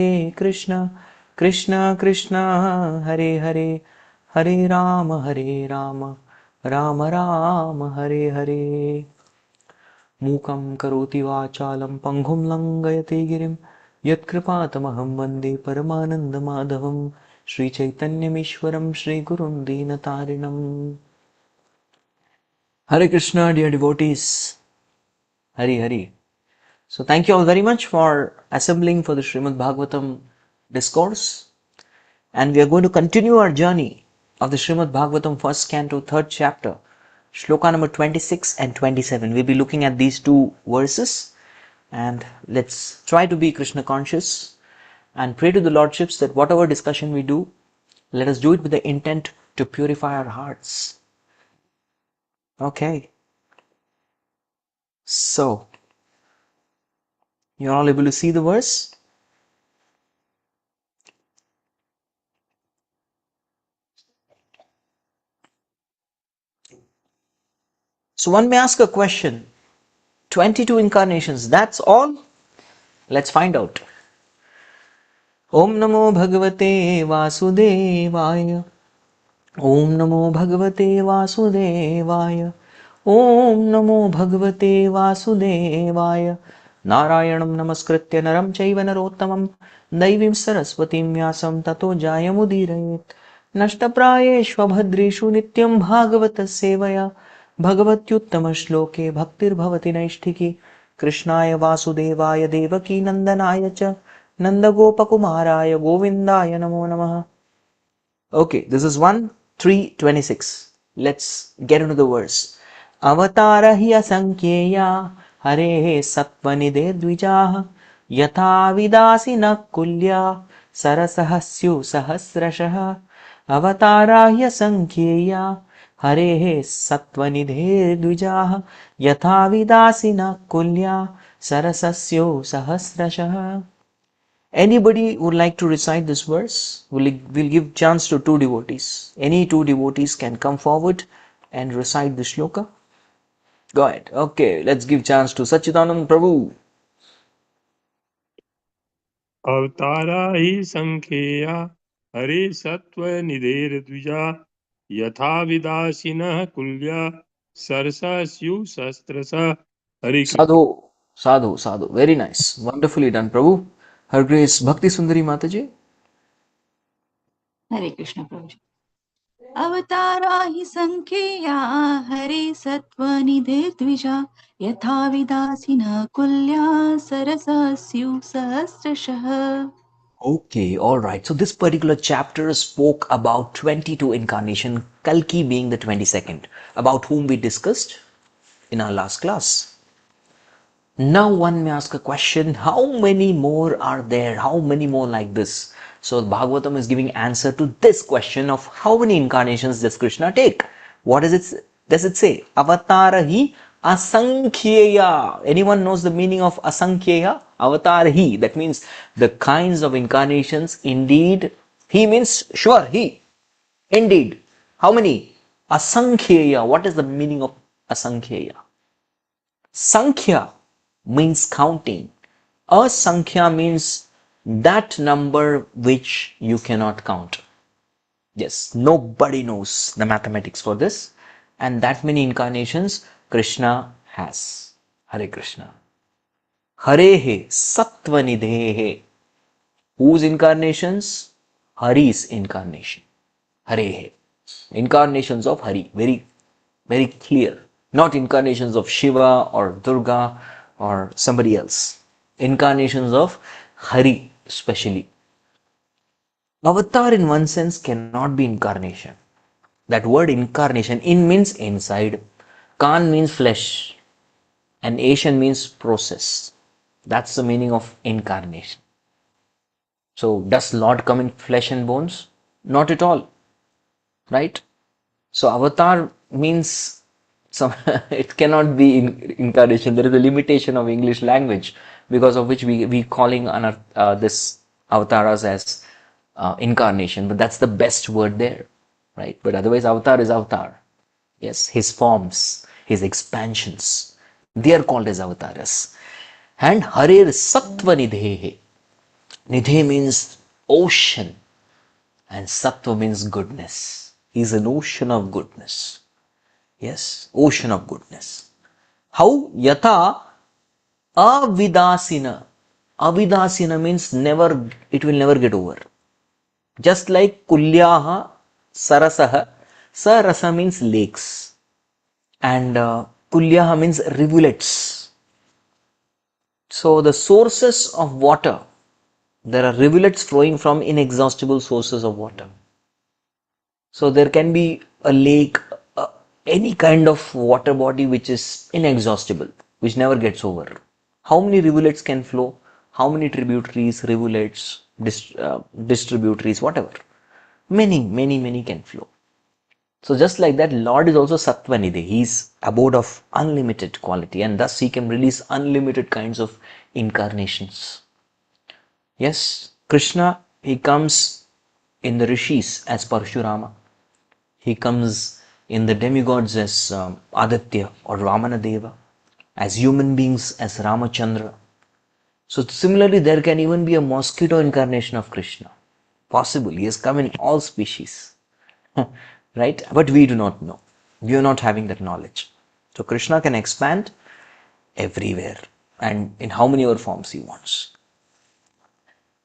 Krishna, Krishna Krishna, Hare Hare, Hare Rama, Rama Rama, Hare Hare. Mukam karoti vachalam panghum langayate girim yatkripatamaham vande paramananda madhavam Sri Chaitanyamishwaram Sri Gurun Dinatarinam. Hare Krishna, dear devotees. Hari Hari. So thank you all very much for assembling for the Srimad Bhagavatam discourse. And we are going to continue our journey of the Srimad Bhagavatam first canto, third chapter, shloka number 26 and 27. We'll be looking at these two verses, and let's try to be Krishna conscious and pray to the Lordships that whatever discussion we do, let us do it with the intent to purify our hearts. Okay. So, you're all able to see the verse? So one may ask a question, 22 incarnations, that's all? Let's find out. Om Namo Bhagavate Vasudevaya. Om Namo Bhagavate Vasudevaya. Om Namo Bhagavate Vasudevaya. Narayanam Namaskritya Naram Chaiva Narottamam Daivim Saraswatim Vyasam Tato Jayamudirayet. Nashtaprayeshva Bhadreshu Nityam Bhagavata Sevaya. Bhagavatyuttama Shloke Bhaktir Bhavati Naishtiki. Krishnaya Vasudevaya Devaki Nandanaya Cha Nanda Gopakumaraya Govindaya Namo Namaha. Okay, this is 1:3:26. Let's get into the verse. Avatara hi asankyeya Hare satvanide dvijaha Yatha vidasina kulya Sarasahasyu sahasrashaha. Avatara hi asankyeya Hare satvanide dvijaha Yatha vidasina kulya Sarasasyu sahasrashaha. Anybody would like to recite this verse? We'll give chance to two devotees. Any two devotees can come forward and recite the shloka. Go ahead. Okay, let's give chance to Sachidanand Prabhu. Avtara hi sankheya Hare sattva nidher dvija Yatha vidasina kulya Sarsa syu sastrasa. Hare Krishna. Sadhu, sadhu, sadhu. Very nice. Wonderfully done, Prabhu. Her Grace Bhakti Sundari Mataji. Hare Krishna Prabhuji. Avatara hi sankhya Hare sattva nidhe dvija Yatha vidasina kulya sarasasyu sahasrashah. Okay, alright. So this particular chapter spoke about 22 incarnation, Kalki being the 22nd, about whom we discussed in our last class. Now one may ask a question, how many more are there? How many more like this? So Bhagavatam is giving answer to this question of how many incarnations does Krishna take? What does it say? Avatarahi asankhyeya. Anyone knows the meaning of asankhyeya? Avatarahi. That means the kinds of incarnations. Indeed, he means sure, he. Indeed. How many? Asankhyeya. What is the meaning of asankhyeya? Sankhya means counting. Asankhya means that number which you cannot count. Yes, nobody knows the mathematics for this. And that many incarnations Krishna has. Hare Krishna. Harehe Sattvanidehe. Whose incarnations? Hari's incarnation. Harehe. Incarnations of Hari. Very, very clear. Not incarnations of Shiva or Durga or somebody else. Incarnations of Hari especially. Avatar in one sense cannot be incarnation. That word incarnation, in means inside, kan means flesh, and Asian means process. That's the meaning of incarnation. So does Lord come in flesh and bones? Not at all. Right? So avatar means it cannot be incarnation. There is a limitation of English language because of which we calling this avatars as incarnation, but that's the best word there, right? But otherwise avatar is avatar. Yes, his forms, his expansions, they are called as avatars. And Harer Sattva Nidhehe. Nidhe means ocean and Sattva means goodness. He's an ocean of goodness. Yes, ocean of goodness. How? Yatha avidasina. Avidasina means never, it will never get over. Just like kulyaha sarasaha. Sarasa means lakes. And kulyaha means rivulets. So the sources of water, there are rivulets flowing from inexhaustible sources of water. So there can be a lake, any kind of water body which is inexhaustible, which never gets over. How many rivulets can flow? How many tributaries, rivulets, distributaries, whatever? Many can flow. So just like that, Lord is also Sattvanidhi. He is abode of unlimited quality, and thus he can release unlimited kinds of incarnations. Yes, Krishna, he comes in the rishis as Parshurama. He comes in the demigods as Aditya or Vamanadeva, as human beings as Ramachandra. So similarly, there can even be a mosquito incarnation of Krishna. Possible. He has come in all species. Right? But we do not know. We are not having that knowledge. So Krishna can expand everywhere and in how many other forms he wants.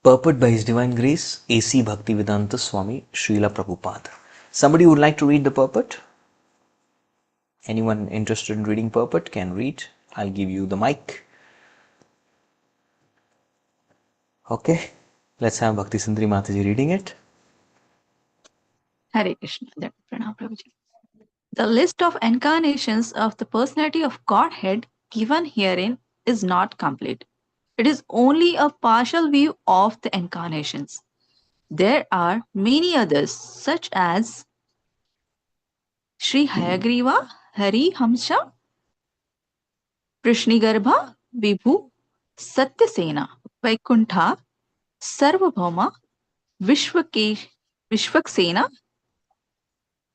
Purport by His Divine Grace A.C. Bhaktivedanta Swami Srila Prabhupada. Somebody would like to read the purport? Anyone interested in reading purport can read. I'll give you the mic. Okay, let's have Bhakti Sundari Mataji reading it. Hare Krishna. Pranam Prabhuji. The list of incarnations of the personality of Godhead given herein is not complete. It is only a partial view of the incarnations. There are many others, such as Sri Hayagriva, Hari Hamsa, Prishnigarbha, Vibhu, Satyasena, Vaikuntha, Sarvabhauma, Vishwaksena,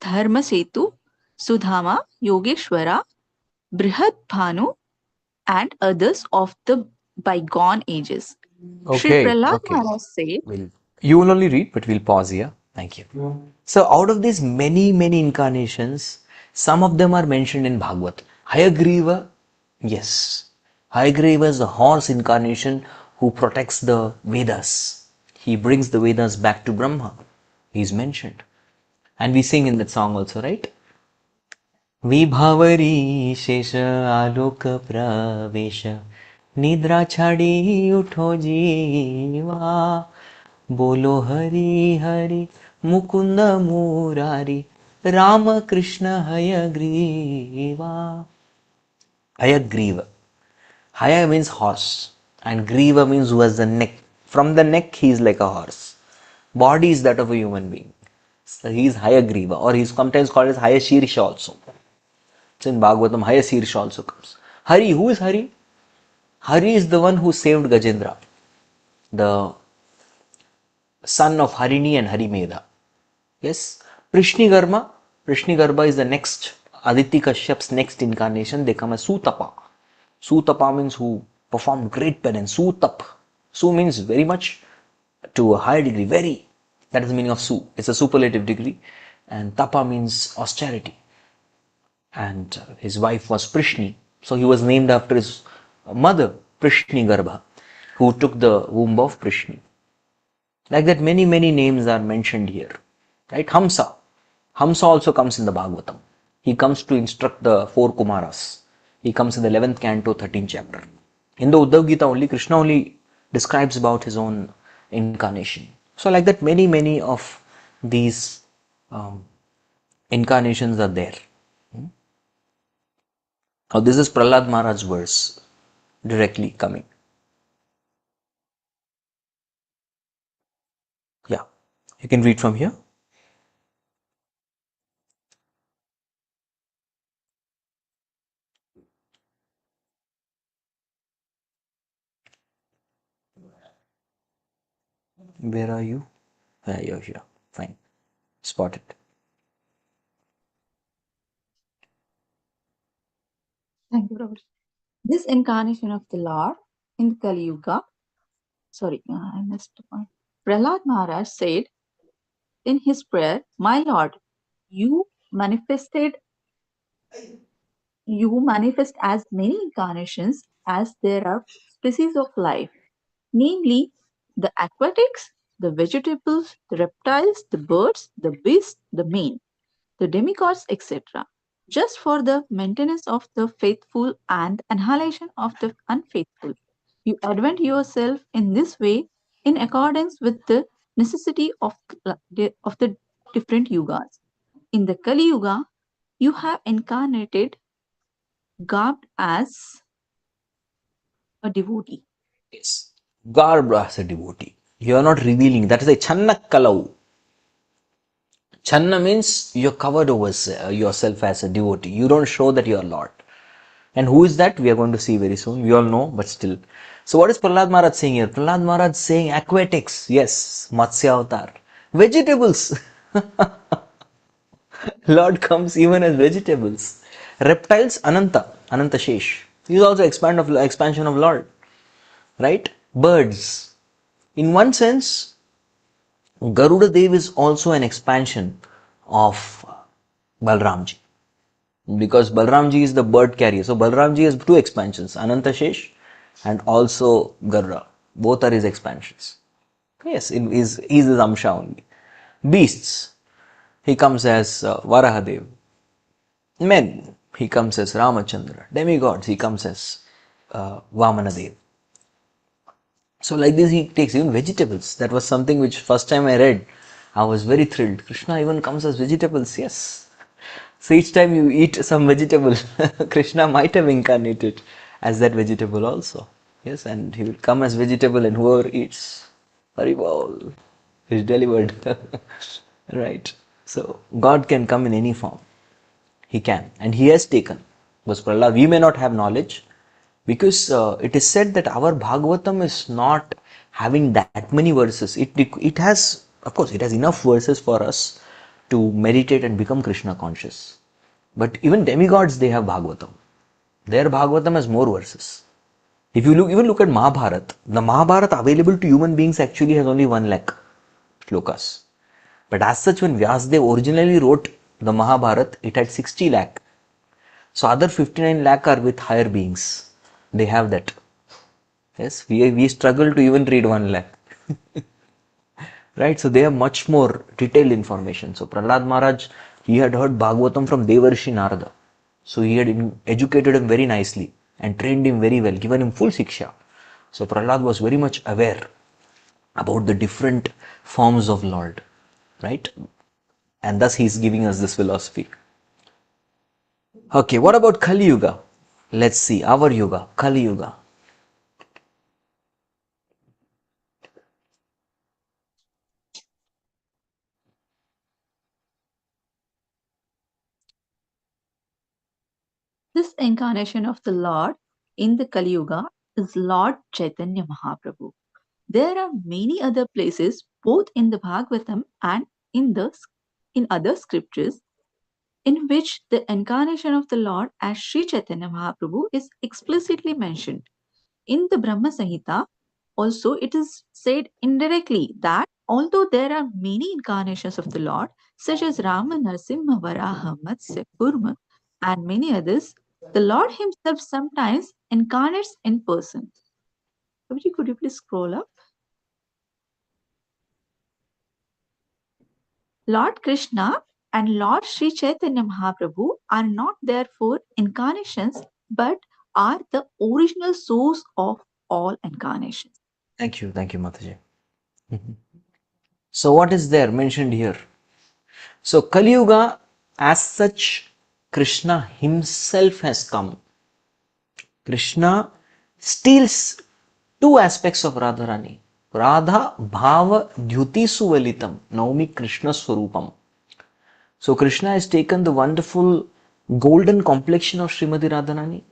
Dharmasetu, Sudhama, Yogeshwara, Brihadbhanu, and others of the bygone ages. Sri Prahlad Maharaj said, You will only read, but we'll pause here. Thank you. So out of these many incarnations, some of them are mentioned in Bhagavad. Hayagriva, yes. Hayagriva is the horse incarnation who protects the Vedas. He brings the Vedas back to Brahma. He's mentioned. And we sing in that song also, right? विभावरी शेष आलोक प्रवेश निद्रा छाड़ी उठो जीवा बोलो Hari Hari Mukund Murari Ram Krishna Hayagriva. Hayagriva. Haya means horse and Griva means who has the neck. From the neck he is like a horse. Body is that of a human being. So he is Hayagriva, or he is sometimes called as Hayashirsha also. So in Bhagavatam, Hayashirsha also comes. Hari, who is Hari? Hari is the one who saved Gajendra, the son of Harini and Harimedha. Yes. Prishnigarba is the next, Aditi Kashyap's next incarnation. They come as Sutapa. Sutapa means who performed great penance. Sutap. Su means very much, to a higher degree, very. That is the meaning of Su. It's a superlative degree. And Tapa means austerity. And his wife was Prishni. So he was named after his mother, Prishni Garbha, who took the womb of Prishni. Like that, many names are mentioned here. Right? Hamsa. Hamsa also comes in the Bhagavatam. He comes to instruct the four Kumaras. He comes in the 11th canto, 13th chapter. In the Uddhav Gita only, Krishna only describes about his own incarnation. So like that, many of these incarnations are there. Now this is Prahlad Maharaj's verse directly coming. Yeah, you can read from here. Where are you? Yeah, you're here. Fine. Spotted. Thank you, Prabhuji. This incarnation of the Lord in Kali Yuga Sorry, I missed the point. Prahlad Maharaj said in his prayer, "My Lord, you manifested, you manifest as many incarnations as there are species of life, namely the aquatics, the vegetables, the reptiles, the birds, the beasts, the men, the demigods, etc., just for the maintenance of the faithful and annihilation of the unfaithful. You advent yourself in this way in accordance with the necessity of the different yugas. In the Kali Yuga, you have incarnated garbed as a devotee. Yes. Garbed as a devotee. You are not revealing. That is a channa kalau. Channa means you're covered over yourself as a devotee. You don't show that you are Lord. And who is that? We are going to see very soon. We all know, but still. So what is Prahlad Maharaj saying here? Prahlad Maharaj saying aquatics. Yes, Matsya Avatar. Vegetables. Lord comes even as vegetables. Reptiles, Ananta. Ananta Shesh. He is also expansion of Lord. Right? Birds. In one sense, Garuda Dev is also an expansion of Balramji. Because Balramji is the bird carrier. So Balramji has two expansions, Ananta Shesh and also Garuda. Both are his expansions. Yes, he's his Amsha only. Beasts, he comes as Varahadev. Men, he comes as Ramachandra. Demigods, he comes as Vamanadev. So like this he takes even vegetables. That was something which first time I read, I was very thrilled. Krishna even comes as vegetables, yes. So each time you eat some vegetable, Krishna might have incarnated as that vegetable also. Yes, and he will come as vegetable and whoever eats, Haribol, is delivered. Right. So God can come in any form. He can. And he has taken. Because Prahlad, we may not have knowledge because it is said that our Bhagavatam is not having that many verses. It has, of course, it has enough verses for us to meditate and become Krishna conscious. But even demigods, they have Bhagavatam. Their Bhagavatam has more verses. If you even look at Mahabharata, the Mahabharata available to human beings actually has only 1 lakh shlokas. But as such, when Vyasdev originally wrote the Mahabharata, it had 60 lakh. So other 59 lakh are with higher beings. They have that. Yes, we struggle to even read 1 lakh. Right, so they have much more detailed information. So Prahlad Maharaj, he had heard Bhagavatam from Devarshi Narada. So he had educated him very nicely and trained him very well, given him full siksha. So Prahlad was very much aware about the different forms of Lord, right? And thus he is giving us this philosophy. Okay, what about Kali Yuga? Let's see, our Yuga, Kali Yuga. This incarnation of the Lord in the Kali Yuga is Lord Chaitanya Mahaprabhu. There are many other places, both in the Bhagavatam and in other scriptures, in which the incarnation of the Lord as Sri Chaitanya Mahaprabhu is explicitly mentioned. In the Brahma Samhita, also it is said indirectly that although there are many incarnations of the Lord, such as Rama, Narsimha, Varaha, Matsya, Kurma, and many others, the Lord Himself sometimes incarnates in person. Prabhuji, could you please scroll up? Lord Krishna and Lord Sri Chaitanya Mahaprabhu are not therefore incarnations but are the original source of all incarnations. Thank you, Mataji. So what is there mentioned here? So Kali Yuga, as such, Krishna himself has come. Krishna steals two aspects of Radharani. Radha Bhava Dhyuti Suvalitam, Naumi Krishna Swarupam. So Krishna has taken the wonderful golden complexion of Srimati Radharani,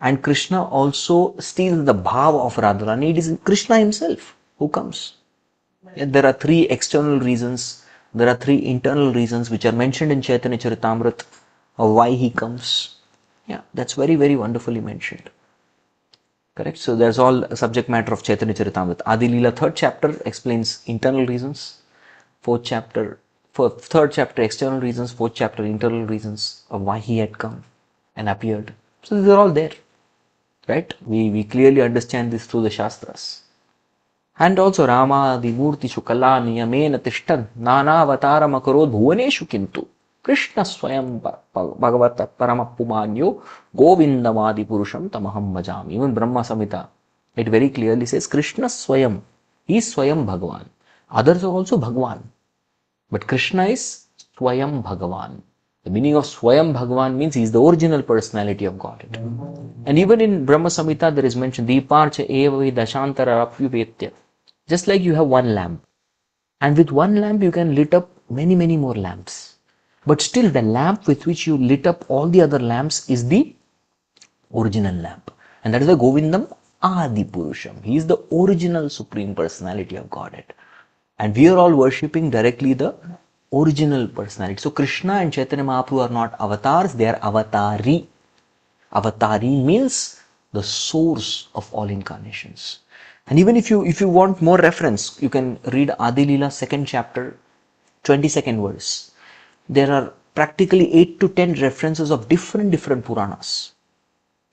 and Krishna also steals the bhava of Radharani. It is Krishna himself who comes. There are 3 external reasons, there are 3 internal reasons which are mentioned in Chaitanya Charitamrita of why he comes. Yeah, that's very, very wonderfully mentioned. Correct? So there's all subject matter of Chaitanya Charitamrita. Adi Leela, third chapter explains internal reasons. Third chapter external reasons. Fourth chapter internal reasons of why he had come and appeared. So these are all there, right? We clearly understand this through the Shastras. And also Rama the Murti Shukala Niyamena Tishtan Nana Avatara Makarod Bhuvaneshu Kintu Krishna Swayam Bhagavata Paramapumanyo Govindamadi Purusham Tamaham Bhajami. Even Brahma Samhita, it very clearly says Krishna Swayam. He is Swayam Bhagavan. Others are also Bhagavan. But Krishna is Swayam Bhagavan. The meaning of Swayam Bhagavan means he is the original personality of Godhead. And even in Brahma Samhita there is mentioned Deeparcha Evavi Dashantara Apyuvetya. Just like you have one lamp, and with one lamp you can lit up many more lamps, but still the lamp with which you lit up all the other lamps is the original lamp, and that is the Govindam Adi Purusham. He is the original supreme personality of Godhead, and we are all worshipping directly the original personality. So Krishna and Chaitanya Mahaprabhu are not avatars, they are avatari. Avatari means the source of all incarnations. And even if you want more reference, you can read Adi Leela 2nd chapter, 22nd verse. There are practically 8 to 10 references of different Puranas.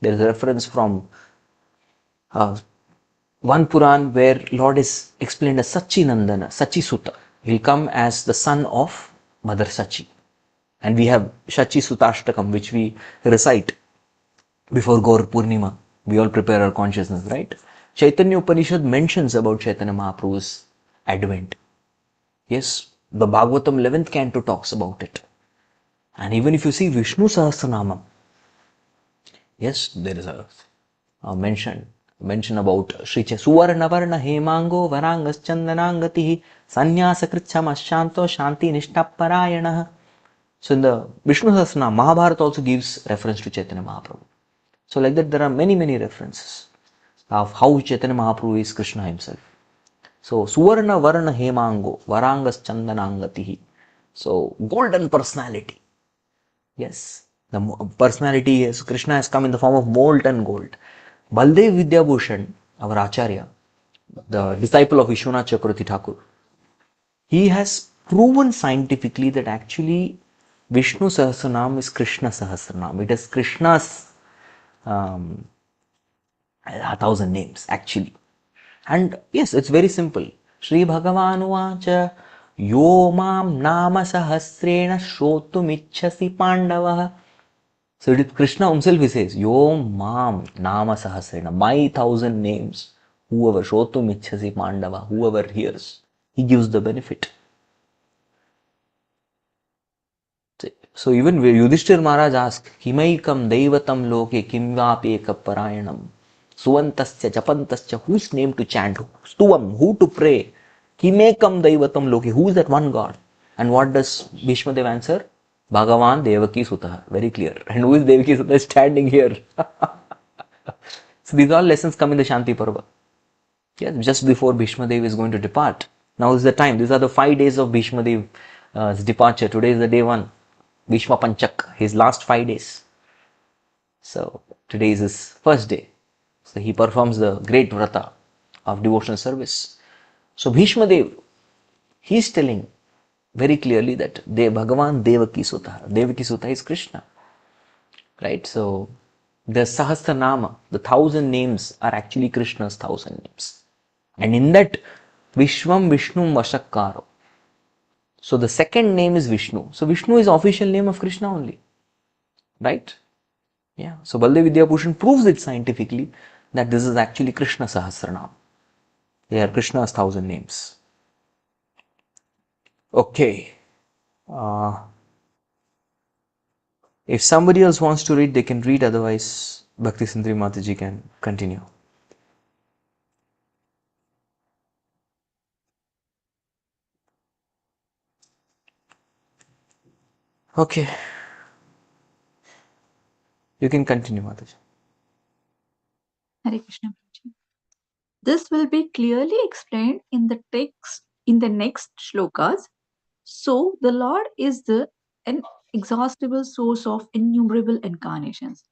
There is a reference from one Puran where Lord is explained as Sachi Nandana, Sachi Sutta. He will come as the son of Mother Sachi. And we have Sachi Sutashtakam, which we recite before Gaur Purnima. We all prepare our consciousness, right? Chaitanya Upanishad mentions about Chaitanya Mahaprabhu's advent. Yes, the Bhagavatam 11th canto talks about it. And even if you see Vishnu Sahasranamam, yes, there is a mention about Sri Suvarna Varna Hemango Varangas Chandanangatihi Sanyasa Kritcham Ashanto Shanti Nishtapparayana. So in the Vishnu Sahasranam, Mahabharata also gives reference to Chaitanya Mahaprabhu. So like that there are many references of how Chaitanya Mahaprabhu is Krishna himself. So Suvarna Varna Hemango Varangas Chandanangatihi. So golden personality. Yes, the personality is Krishna has come in the form of molten gold. Baldev Vidyabhushan, our Acharya, the disciple of Vishwanath Chakravarti Thakur, he has proven scientifically that actually Vishnu Sahasranam is Krishna Sahasranam. It is Krishna's 1,000 names actually. And yes, it's very simple. Shri Bhagavanuvacha Yo Mam Nama Sahasrena Shrotumichhasi Pandava. So it is Krishna himself, he says, Yo Mam Nama Sahasrena, my 1,000 names. Whoever Shrotumichhasi Pandava, whoever hears, he gives the benefit. So even Yudhishthir Maharaj asked, Kimaikam Daivatam Loke Kimvapeka Parayanam. Suvantasya Japantasya, whose name to chant? Stuvam, who to pray? Kimekam Daivatam Loke, who is that one God? And what does Bhishma Dev answer? Bhagavan Devaki Sutta. Very clear. And who is Devaki Sutta standing here? So these all lessons come in the Shanti Parva. Yes, just before Bhishma Dev is going to depart. Now is the time. These are the 5 days of Bhishma Dev's departure. Today is the day 1. Bhishma Panchak, his last 5 days. So today is his first day. So he performs the great vrata of devotional service. So Bhishma Dev, he is telling very clearly that Bhagavan Devaki Sutta. Devaki Sutta is Krishna. Right? So the Sahasranama, the 1,000 names are actually Krishna's 1,000 names. And in that Vishwam Vishnum Vashakkaro. So the second name is Vishnu. So Vishnu is the official name of Krishna only. Right? Yeah. So Baldev Vidyabhushan proves it scientifically that this is actually Krishna Sahasranam. They are Krishna's 1,000 names. Okay. If somebody else wants to read, they can read. Otherwise, Bhakti Sundari Mataji can continue. Okay. You can continue, Mataji. Hare Krishna. This will be clearly explained in the text in the next shlokas. So the Lord is the inexhaustible source of innumerable incarnations,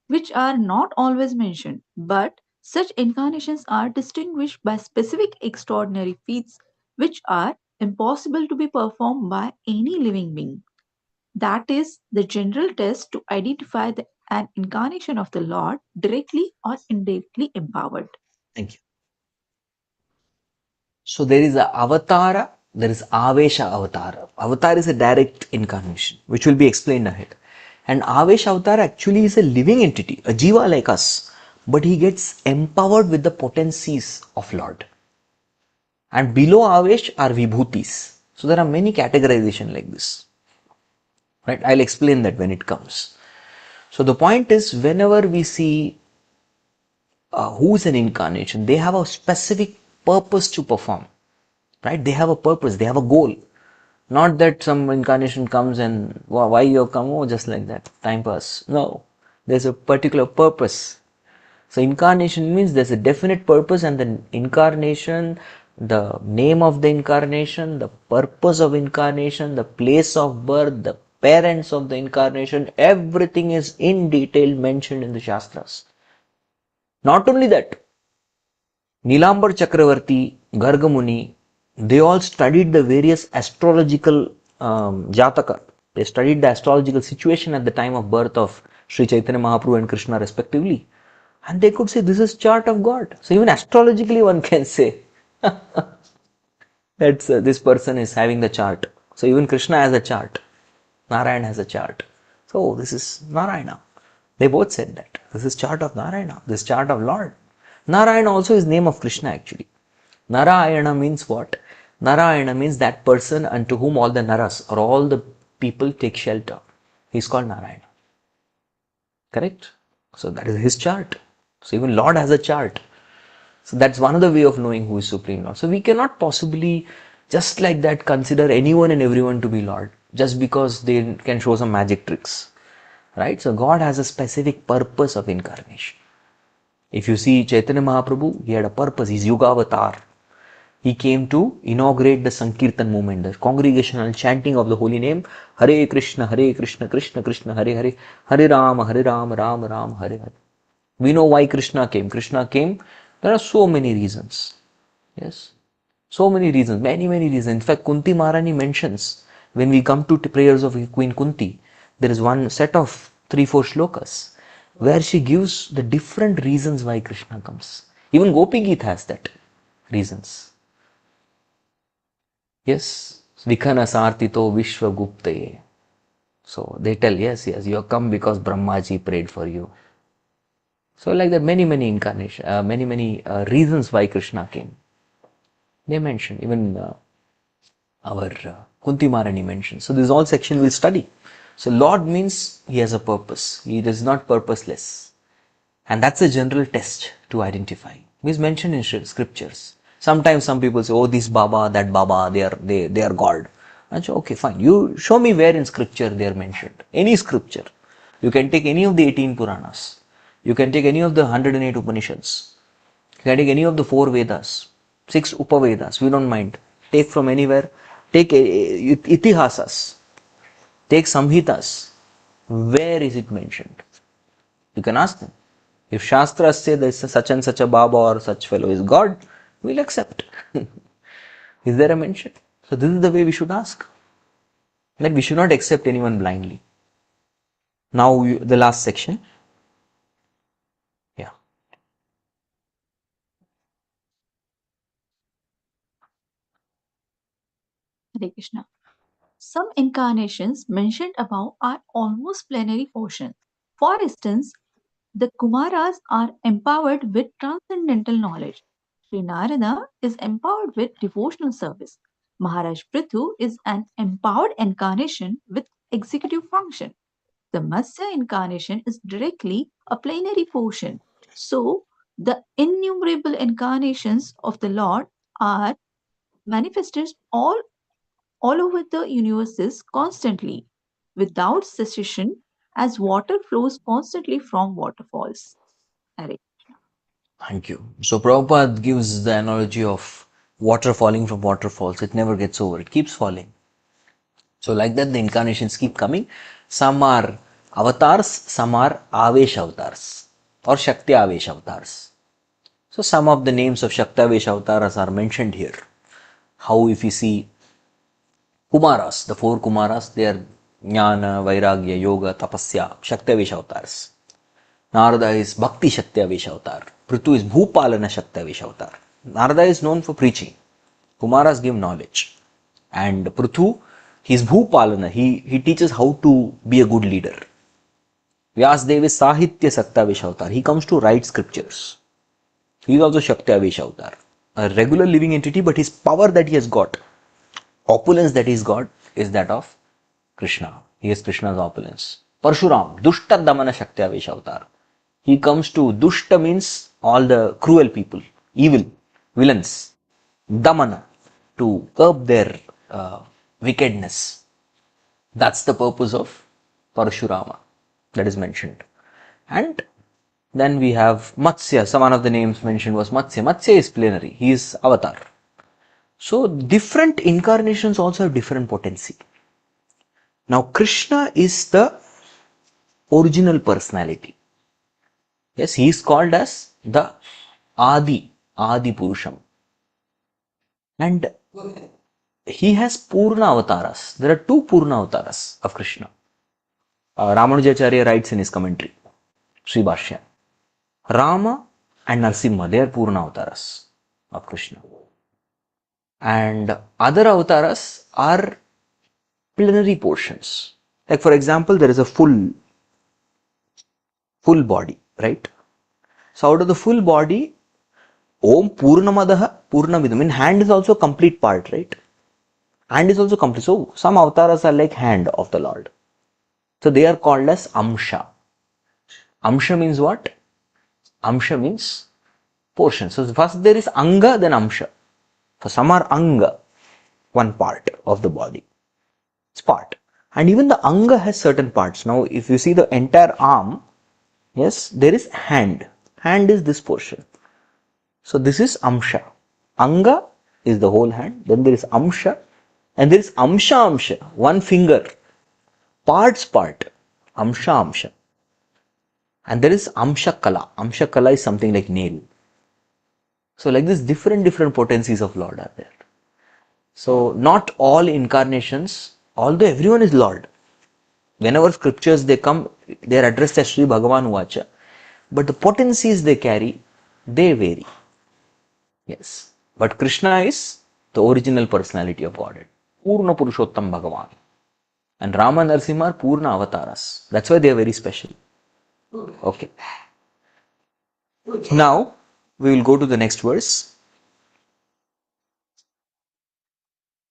which are not always mentioned, but Such incarnations are distinguished by specific extraordinary feats which are impossible to be performed by any living being. That is the general test to identify an incarnation of the Lord directly or indirectly empowered. Thank you. So there is a avatara, there is avesha avatara. Avatar is a direct incarnation, which will be explained ahead. And avesha avatar actually is a living entity, a jiva like us, but he gets empowered with the potencies of Lord. And below avesh are vibhutis. So there are many categorization like this. Right? I'll explain that when it comes. So the point is, whenever we see who is an incarnation, they have a specific purpose to perform. Right? They have a purpose, they have a goal. Not that some incarnation comes and why you have come, oh, just like that, time pass. No, there's a particular purpose. So incarnation means there's a definite purpose, and the incarnation, the name of the incarnation, the purpose of incarnation, the place of birth, the parents of the incarnation, everything is in detail mentioned in the Shastras. Not only that, Nilambar Chakravarti, Gargamuni, they all studied the various astrological Jataka. They studied the astrological situation at the time of birth of Sri Chaitanya Mahaprabhu and Krishna respectively. And they could say this is chart of God. So even astrologically one can say that this person is having the chart. So even Krishna has a chart. Narayana has a chart. So this is Narayana. They both said that. This is chart of Narayana. This chart of Lord. Narayana also is name of Krishna actually. Narayana means what? Narayana means that person unto whom all the Naras or all the people take shelter. He's called Narayana. Correct? So that is his chart. So even Lord has a chart. So that's one of the way of knowing who is Supreme Lord. So we cannot possibly just like that consider anyone and everyone to be Lord just because they can show some magic tricks. Right? So God has a specific purpose of incarnation. If you see Chaitanya Mahaprabhu, he had a purpose. He's Yuga Avatar. He came to inaugurate the Sankirtan movement, the congregational chanting of the holy name, Hare Krishna, Krishna Krishna, Hare Hare, Hare Rama, Rama Rama, Hare Hare. We know why Krishna came. Krishna came, there are so many reasons. Yes, so many reasons, many reasons. In fact, Kunti Maharani mentions, when we come to prayers of Queen Kunti, there is one set of 3-4 shlokas where she gives the different reasons why Krishna comes. Even Gopi Geet has that reasons. Yes, Vikhana Sartito Vishwaguptaye. So they tell, yes, you have come because Brahmaji prayed for you. So like that, many incarnations, many reasons why Krishna came. They mention, even our Kunti Maharani mentions. So this all section we'll study. So Lord means he has a purpose. He is not purposeless. And that's a general test to identify. It is mentioned in scriptures. Sometimes some people say, oh, this Baba, that Baba, they are God. I say, okay, fine. You show me where in scripture they are mentioned. Any scripture. You can take any of the 18 Puranas. You can take any of the 108 Upanishads. You can take any of the 4 Vedas, 6 Upavedas. We don't mind. Take from anywhere. Take Itihasas. Take Samhitas. Where is it mentioned? You can ask them. If Shastras say there is such and such a Baba or such fellow is God, we'll accept. Is there a mention? So this is the way we should ask. Like we should not accept anyone blindly. Now the last section. Yeah. Hare Krishna. Some incarnations mentioned above are almost plenary portions. For instance, the Kumaras are empowered with transcendental knowledge. Sri Narada is empowered with devotional service. Maharaj Prithu is an empowered incarnation with executive function. The Matsya incarnation is directly a plenary portion. So, the innumerable incarnations of the Lord are manifested all over the universes constantly, without cessation, as water flows constantly from waterfalls. Hare. Thank you. So Prabhupada gives the analogy of water falling from waterfalls. It never gets over. It keeps falling. So like that the incarnations keep coming. Some are avatars, some are Avesh avatars or Shakti Avesh avatars. So some of the names of Shaktavesh avatars are mentioned here. How if you see Kumaras, the four Kumaras, they are Jnana, Vairagya, Yoga, Tapasya, Shaktavesh avatars. Narada is Bhakti Shaktavesh avatar. Prithu is Bhupalana Shaktavesh avatar. Narada is known for preaching. Kumaras give knowledge. And Prithu, he is Bhupalana. He teaches how to be a good leader. Vyasdev is Sahitya Shaktavesh avatar. He comes to write scriptures. He is also Shaktavesh avatar. A regular living entity, but his power that he has got, opulence that he's got, is that of Krishna. He has Krishna's opulence. Parshuram, Dushta Damana Shaktavesh avatar. He comes to Dushta means all the cruel people, evil, villains. Damana, to curb their wickedness. That's the purpose of Parashurama that is mentioned. And then we have Matsya. Some one of the names mentioned was Matsya. Matsya is plenary. He is avatar. So different incarnations also have different potency. Now Krishna is the original personality. Yes, he is called as the Adi Purusham. And he has Purna avatars. There are two Purna avatars of Krishna. Ramanujacharya writes in his commentary, Sri Bhashya. Rama and Narsimha, they are Purna avatars of Krishna. And other avatars are plenary portions. Like for example, there is a full body, right? So out of the full body, Om Purnamadaha Purnamidam. In hand is also a complete part, right? Hand is also complete. So some avatars are like hand of the Lord. So they are called as Amsha. Amsha means what? Amsha means portion. So first there is Anga, then Amsha. So some are Anga, one part of the body. It's part. And even the Anga has certain parts. Now if you see the entire arm, yes, there is hand. Hand is this portion. So this is Amsha. Anga is the whole hand. Then there is Amsha. And there is Amsha, one finger. Part. Amsha. And there is Amsha Kala. Amsha Kala is something like nail. So like this, different potencies of Lord are there. So not all incarnations, although everyone is Lord. Whenever scriptures they come, they are addressed as Sri Bhagavan Uvacha. But the potencies they carry, they vary. Yes. But Krishna is the original personality of Godhead. Purna Purushottam Bhagavan. And Rama and Narsimha are Purna Avataras. That's why they are very special. Okay. Now, we will go to the next verse.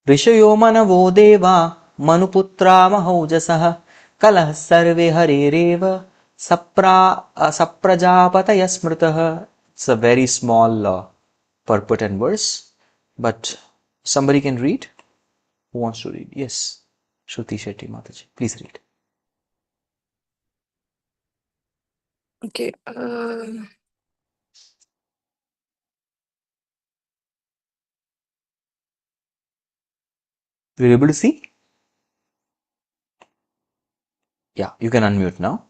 ऋषयो मनवो देवा मनुपुत्रा महौजसः कलः सर्वे हरेरेव सप्रजापतय स्मृतः. It's a very small purport and verse, but somebody can read. Who wants to read? Yes, Shruti Shetty Mataji, please read. Okay. You're able to see? Yeah, you can unmute now.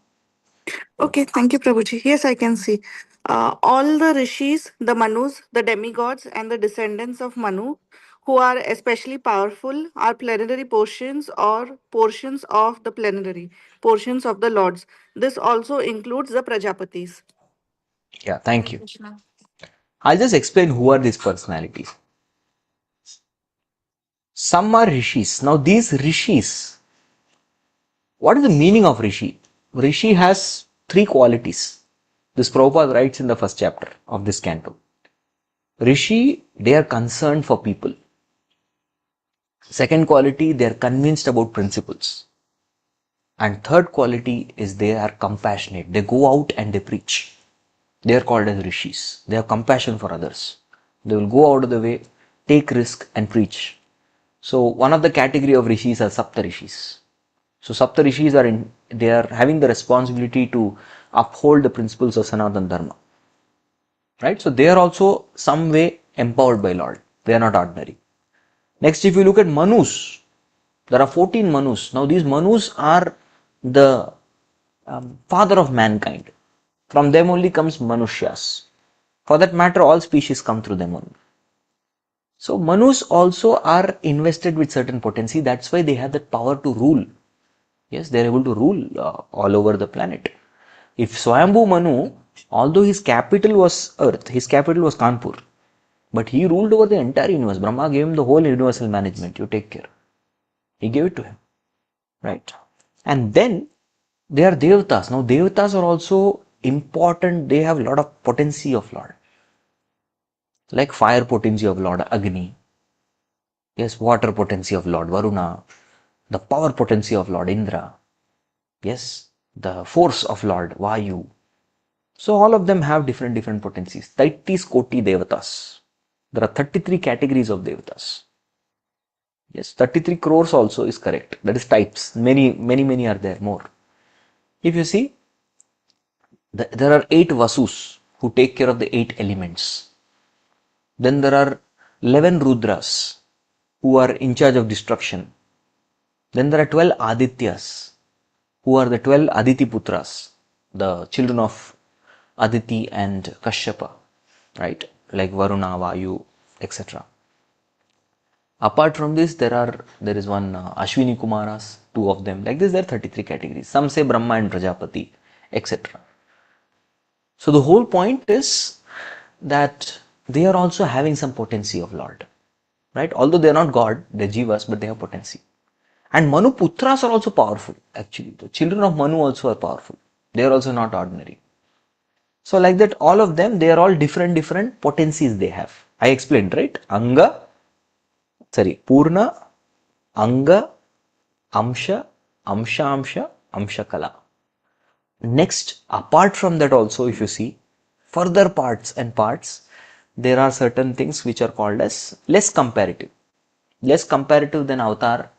Okay, thank you, Prabhuji. Yes, I can see. All the rishis, the Manus, the demigods, and the descendants of Manu, who are especially powerful, are plenary portions or portions of the plenary, portions of the lords. This also includes the Prajapatis. Yeah, thank you. I'll just explain who are these personalities. Some are rishis. Now these rishis, what is the meaning of rishi? Rishi has three qualities. This Prabhupada writes in the first chapter of this canto. Rishi, they are concerned for people. Second quality, they are convinced about principles. And third quality is they are compassionate. They go out and they preach. They are called as rishis. They have compassion for others. They will go out of the way, take risk and preach. So one of the category of rishis are Sapta Rishis. So Sapta Rishis they are having the responsibility to uphold the principles of Sanatana Dharma. Right? So they are also some way empowered by Lord. They are not ordinary. Next, if you look at Manus, there are 14 Manus. Now these Manus are the father of mankind. From them only comes Manushas. For that matter, all species come through the Manu. So Manus also are invested with certain potency. That's why they have that power to rule. Yes, they are able to rule all over the planet. If Swayambhu Manu, although his capital was Earth, his capital was Kanpur, but he ruled over the entire universe. Brahma gave him the whole universal management. You take care. He gave it to him. Right? And then they are Devatas. Now Devatas are also important. They have a lot of potency of Lord. Like fire potency of Lord Agni. Yes, water potency of Lord Varuna. The power potency of Lord Indra. Yes, the force of Lord Vayu. So all of them have different potencies. 30 Koti Devatas. There are 33 categories of Devatas. Yes, 33 crores also is correct. That is types. Many are there, more. If you see, there are 8 Vasus who take care of the 8 elements. Then there are 11 Rudras who are in charge of destruction. Then there are 12 Adityas who are the 12 Aditi Putras, the children of Aditi and Kashyapa, right? Like Varuna, Vayu, etc. Apart from this, there is one Ashwini Kumaras, 2 of them. Like this, there are 33 categories. Some say Brahma and Prajapati, etc. So the whole point is that they are also having some potency of Lord, right? Although they are not God, they are Jivas, but they have potency. And Manu Putras are also powerful, actually. The children of Manu also are powerful. They are also not ordinary. So like that, all of them, they are all different potencies they have. I explained, right? Purna, Anga, Amsha, Amsha Kala. Next, apart from that also, if you see, further parts, there are certain things which are called as less comparative than avatar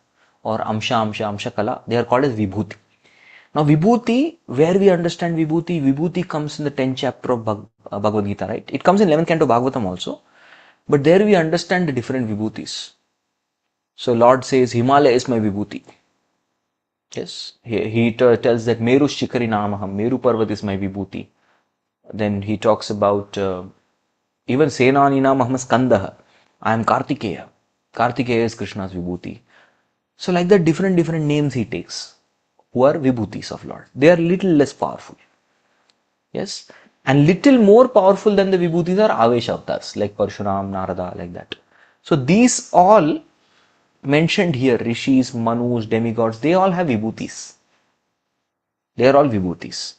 or Amsha Kala. They are called as Vibhuti. Now Vibhuti, where we understand Vibhuti comes in the 10th chapter of Bhagavad Gita, right? It comes in 11th canto Bhagavatam also. But there we understand the different Vibhutis. So Lord says, Himalaya is my Vibhuti. Yes, he tells that Meru Shikari Namaham, Meru Parvat is my Vibhuti. Then he talks about even Senani Namaham Skandaha. I am Kartikeya. Kartikeya is Krishna's Vibhuti. So like that, different names he takes, who are Vibhutis of Lord. They are little less powerful. Yes, and little more powerful than the Vibhutis are Avesh avatars, like Parshuram, Narada, like that. So these all mentioned here, Rishis, Manus, demigods, they all have Vibhutis. They are all Vibhutis.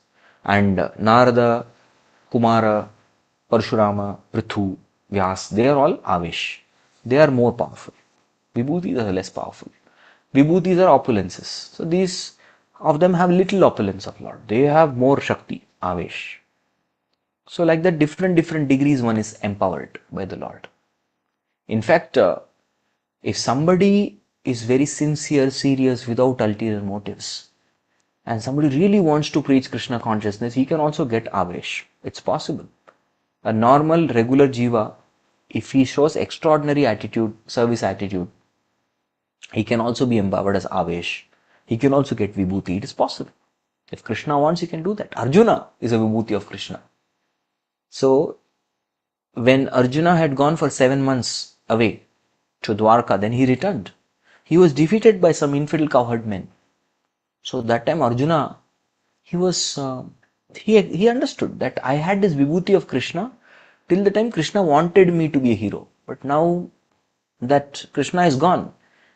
And Narada, Kumara, Parshurama, Prithu, Vyas, they are all Avesh. They are more powerful. Vibhutis are less powerful. Vibhutis are opulences. So these of them have little opulence of Lord. They have more Shakti, Avesh. So like that, different degrees one is empowered by the Lord. In fact, if somebody is very sincere, serious, without ulterior motives, and somebody really wants to preach Krishna consciousness, he can also get Avesh. It's possible. A normal, regular Jiva, if he shows extraordinary attitude, service attitude, he can also be empowered as Avesh. He can also get Vibhuti. It is possible. If Krishna wants, he can do that. Arjuna is a Vibhuti of Krishna. So, when Arjuna had gone for 7 months away to Dwarka, then he returned. He was defeated by some infidel cowherd men. So that time Arjuna, he understood that I had this Vibhuti of Krishna till the time Krishna wanted me to be a hero. But now that Krishna is gone,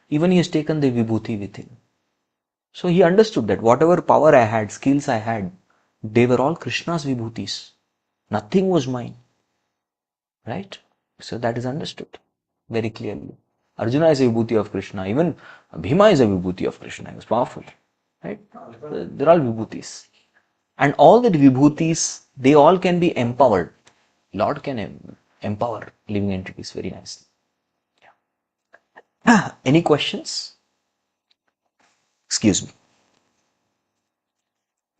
even he has taken the Vibhuti with him. So he understood that whatever power I had, skills I had, they were all Krishna's Vibhutis. Nothing was mine. Right? So that is understood very clearly. Arjuna is a Vibhuti of Krishna. Even Bhima is a Vibhuti of Krishna. He was powerful. Right? They're all Vibhutis. And all the Vibhutis, they all can be empowered. Lord can empower living entities very nicely. Yeah. Any questions? Excuse me.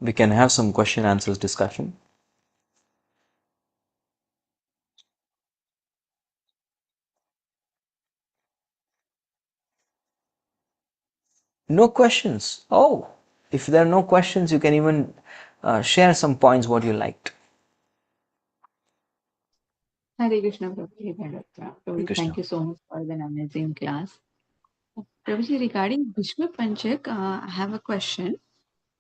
We can have some question answers discussion. No questions. Oh, if there are no questions, you can even share some points what you liked. Hare Krishna, Prabhuji. Prabhuji, Krishna. thank you so much for the amazing class. Prabhuji, regarding Bhishma Panchak, I have a question.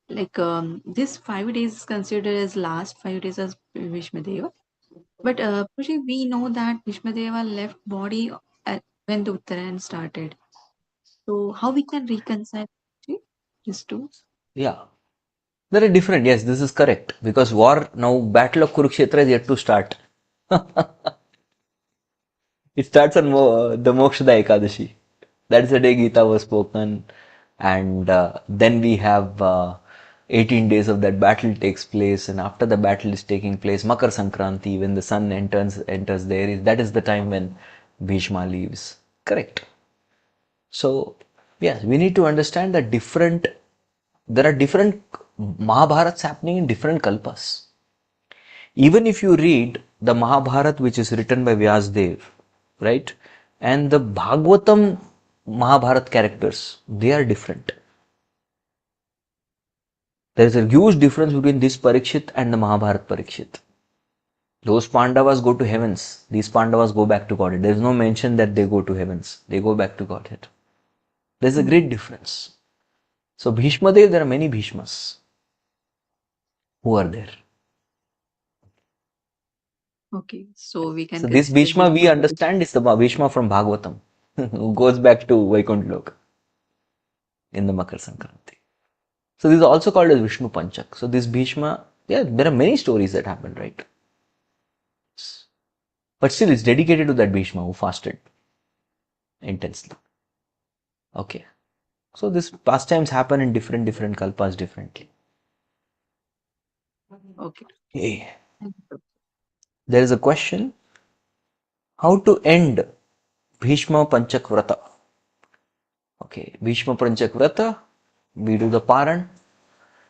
Like this 5 days is considered as last 5 days as Bhishma Deva. But Prabhuji, we know that Bhishma Deva left body when the Uttarayan started. So how we can reconcile these two? Yeah. They are different. Yes, this is correct. Because war, now battle of Kurukshetra is yet to start. It starts on the Mokshada Ekadashi. That's the day Gita was spoken. And then we have 18 days of that battle takes place. And after the battle is taking place, Makar Sankranti, when the sun enters there, that is the time when Bhishma leaves. Correct. So, yes, we need to understand that there are different Mahabharats happening in different kalpas. Even if you read the Mahabharat, which is written by Vyasdev, right, and the Bhagavatam Mahabharat characters, they are different. There is a huge difference between this Parikshit and the Mahabharat Parikshit. Those Pandavas go to heavens. These Pandavas go back to Godhead. There is no mention that they go to heavens. They go back to Godhead. There is a great difference. So Bhishma Dev, there are many Bhishmas who are there. Okay, so we can So this consider Bhishma we Bhishma. understand is the Bhishma from Bhagavatam who goes back to Vaikuntha Loka in the Makar Sankranti. So this is also called as Vishnu Panchak. So this Bhishma, yeah, there are many stories that happen, right? But still it's dedicated to that Bhishma who fasted intensely. Okay. So these pastimes happen in different kalpas differently. Okay. Okay. Thank you. There is a question, how to end Bhishma Panchak Vrata? Okay, Bhishma Panchak Vrata, we do the Paran.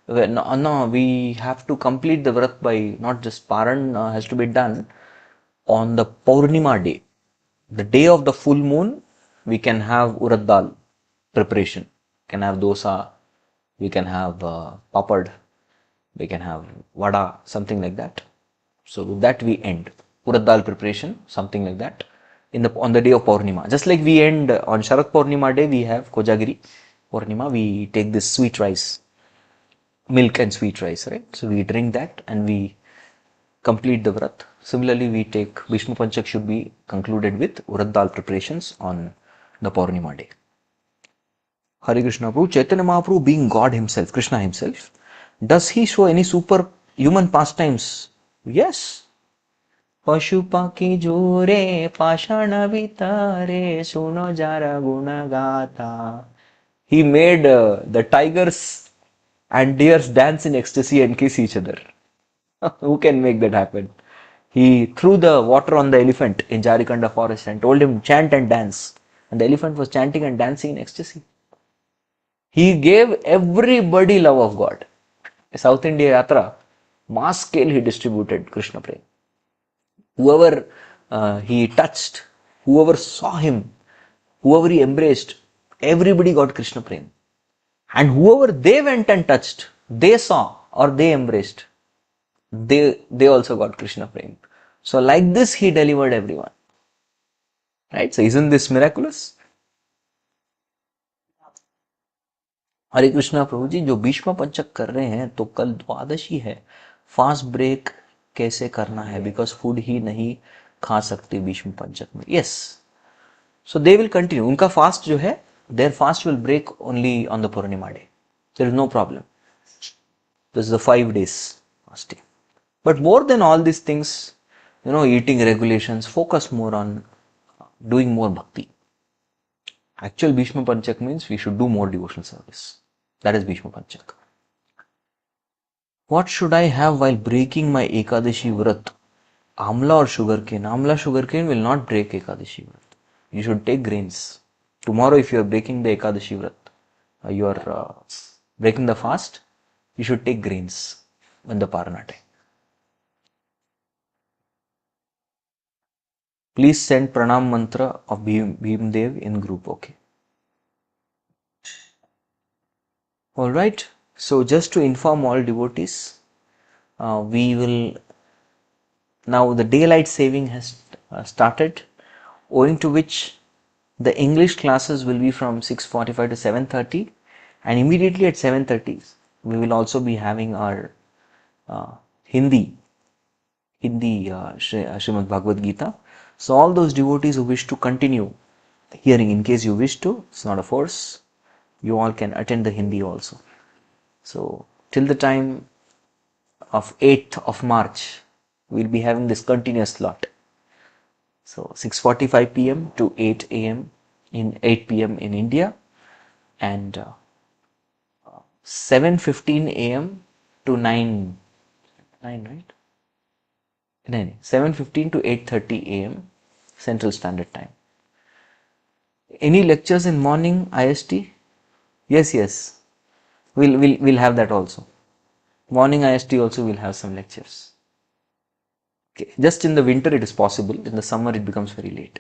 No, we have to complete the Vrat by not just Paran has to be done on the Purnima day. The day of the full moon, we can have urad dal preparation. We can have dosa, we can have papad, we can have vada, something like that. So with that we end urad dal preparation, something like that, on the day of Purnima. Just like we end on Sharat Purnima day, we have Kojagiri Purnima. We take this sweet rice, milk and sweet rice, right? So we drink that and we complete the vrat. Similarly, we take Vishnu Panchak should be concluded with urad dal preparations on the Purnima day. Hare Krishna Prabhu, Chaitanya Mahaprabhu being God himself, Krishna himself, does he show any super human pastimes? Yes. Pashupaki jure pashana vitare suno jara gunagata. He made the tigers and deers dance in ecstasy and kiss each other. Who can make that happen? He threw the water on the elephant in Jarikanda forest and told him chant and dance. And the elephant was chanting and dancing in ecstasy. He gave everybody love of God. South India Yatra, mass scale he distributed Krishna Prem. Whoever he touched, whoever saw him, whoever he embraced, everybody got Krishna Prem. And whoever they went and touched, they saw or they embraced, they also got Krishna Prem. So like this he delivered everyone. Right? So isn't this miraculous? हरे कृष्णा प्रभु जी, जो भीष्म पंचक कर रहे हैं तो कल द्वादशी है, fast break कैसे करना है? बिकॉज फूड ही नहीं खा सकते भीष्म पंचक में. Yes, so they will continue. उनका फास्ट जो है, their fast will break only on the Purnima day. There is no problem. This is the 5 days fasting. But more than all these things, eating regulations, focus more on doing more bhakti. Actual Bhishma Panchak means we should do more devotional service. That is Bhishma Panchak. What should I have while breaking my Ekadashi Vrat? Amla or sugarcane? Amla, sugarcane will not break Ekadashi Vrat. You should take grains. Tomorrow, if you are breaking the Ekadashi Vrat, you are breaking the fast, you should take grains when the Parana time. Please send pranam mantra of Bhimdev in group. Okay. Alright. So just to inform all devotees, we will now the daylight saving has started, owing to which the English classes will be from 6:45 to 7:30, and immediately at 7:30 we will also be having our Hindi Srimad Bhagavad Gita. So all those devotees who wish to continue hearing, in case you wish to, it's not a force, you all can attend the Hindi also. So till the time of 8th of March, we'll be having this continuous slot. So 6:45 p.m. to 8 a.m. in 8 p.m. in India, and 7:15 a.m. to 9, right? 7:15 to 8:30 a.m. Central Standard Time. Any lectures in morning IST? Yes. We'll have that also. Morning IST also will have some lectures. Okay. Just in the winter it is possible. In the summer it becomes very late.